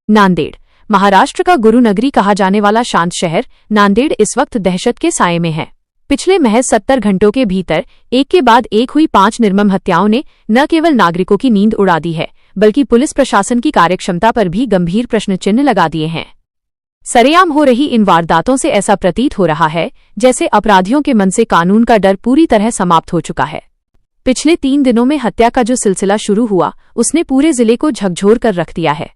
नांदेड़, महाराष्ट्र का गुरु नगरी कहा जाने वाला शांत शहर नांदेड़ इस वक्त दहशत के साये में है। पिछले महज 70 घंटों के भीतर एक के बाद एक हुई 5 निर्मम हत्याओं ने न केवल नागरिकों की नींद उड़ा दी है, बल्कि पुलिस प्रशासन की कार्यक्षमता पर भी गंभीर प्रश्न चिन्ह लगा दिए हैं। सरेआम हो रही इन वारदातों से ऐसा प्रतीत हो रहा है जैसे अपराधियों के मन से कानून का डर पूरी तरह समाप्त हो चुका है। पिछले 3 दिनों में हत्या का जो सिलसिला शुरू हुआ, उसने पूरे जिले को झकझोर कर रख दिया है।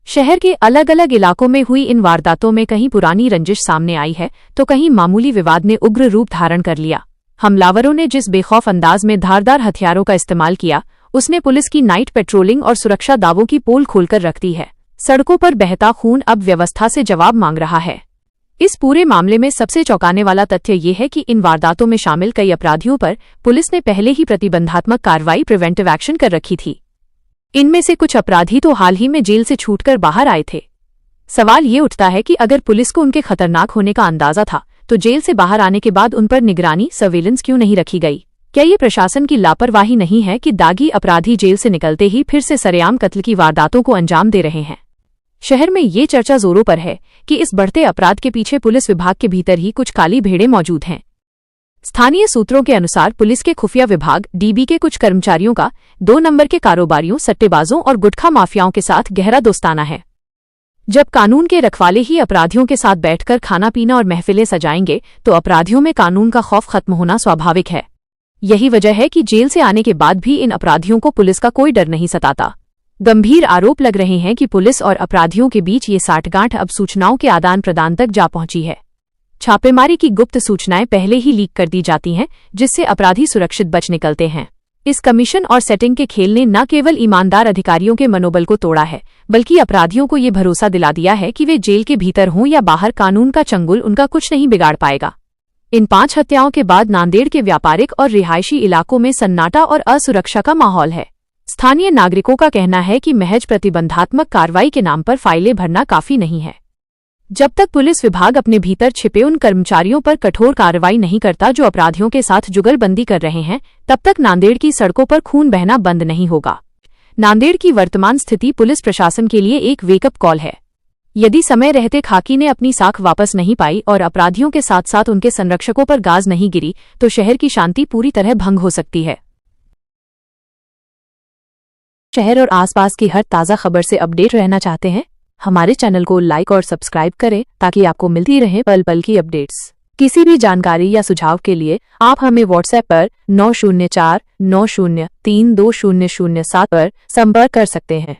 शहर के अलग अलग इलाकों में हुई इन वारदातों में कहीं पुरानी रंजिश सामने आई है तो कहीं मामूली विवाद ने उग्र रूप धारण कर लिया। हमलावरों ने जिस बेखौफ अंदाज में धारदार हथियारों का इस्तेमाल किया, उसने पुलिस की नाइट पेट्रोलिंग और सुरक्षा दावों की पोल खोलकर रख दी है। सड़कों पर बहता खून अब व्यवस्था से जवाब मांग रहा है। इस पूरे मामले में सबसे चौंकाने वाला तथ्य ये है कि इन वारदातों में शामिल कई अपराधियों पर पुलिस ने पहले ही प्रतिबंधात्मक कार्रवाई प्रिवेंटिव एक्शन कर रखी थी। इनमें से कुछ अपराधी तो हाल ही में जेल से छूटकर बाहर आए थे। सवाल ये उठता है कि अगर पुलिस को उनके खतरनाक होने का अंदाजा था तो जेल से बाहर आने के बाद उन पर निगरानी सर्विलेंस क्यों नहीं रखी गई? क्या ये प्रशासन की लापरवाही नहीं है कि दागी अपराधी जेल से निकलते ही फिर से सरेआम कत्ल की वारदातों को अंजाम दे रहे हैं? शहर में ये चर्चा जोरों पर है कि इस बढ़ते अपराध के पीछे पुलिस विभाग के भीतर ही कुछ काली भेड़ें मौजूद हैं। स्थानीय सूत्रों के अनुसार पुलिस के खुफिया विभाग डीबी के कुछ कर्मचारियों का 2 नंबर के कारोबारियों, सट्टेबाजों और गुटखा माफियाओं के साथ गहरा दोस्ताना है। जब कानून के रखवाले ही अपराधियों के साथ बैठकर खाना पीना और महफिलें सजाएंगे तो अपराधियों में कानून का खौफ खत्म होना स्वाभाविक है। यही वजह है कि जेल से आने के बाद भी इन अपराधियों को पुलिस का कोई डर नहीं सताता। गंभीर आरोप लग रहे हैं कि पुलिस और अपराधियों के बीच ये साठगांठ अब सूचनाओं के आदान प्रदान तक जा पहुंची है। छापेमारी की गुप्त सूचनाएं पहले ही लीक कर दी जाती हैं, जिससे अपराधी सुरक्षित बच निकलते हैं। इस कमीशन और सेटिंग के खेल ने न केवल ईमानदार अधिकारियों के मनोबल को तोड़ा है, बल्कि अपराधियों को ये भरोसा दिला दिया है कि वे जेल के भीतर हों या बाहर, कानून का चंगुल उनका कुछ नहीं बिगाड़ पाएगा। इन 5 हत्याओं के बाद नांदेड़ के व्यापारिक और रिहायशी इलाकों में सन्नाटा और असुरक्षा का माहौल है। स्थानीय नागरिकों का कहना है कि महज प्रतिबंधात्मक कार्रवाई के नाम पर फाइलें भरना काफी नहीं है। जब तक पुलिस विभाग अपने भीतर छिपे उन कर्मचारियों पर कठोर कार्रवाई नहीं करता जो अपराधियों के साथ जुगलबंदी कर रहे हैं, तब तक नांदेड़ की सड़कों पर खून बहना बंद नहीं होगा। नांदेड़ की वर्तमान स्थिति पुलिस प्रशासन के लिए एक वेकअप कॉल है। यदि समय रहते खाकी ने अपनी साख वापस नहीं पाई और अपराधियों के साथ साथ उनके संरक्षकों पर गाज नहीं गिरी तो शहर की शांति पूरी तरह भंग हो सकती है। शहर और आसपास की हर ताज़ा खबर से अपडेट रहना चाहते हैं? हमारे चैनल को लाइक और सब्सक्राइब करें ताकि आपको मिलती रहे पल पल की अपडेट्स। किसी भी जानकारी या सुझाव के लिए आप हमें व्हाट्सएप पर 9049032007 पर संपर्क कर सकते हैं।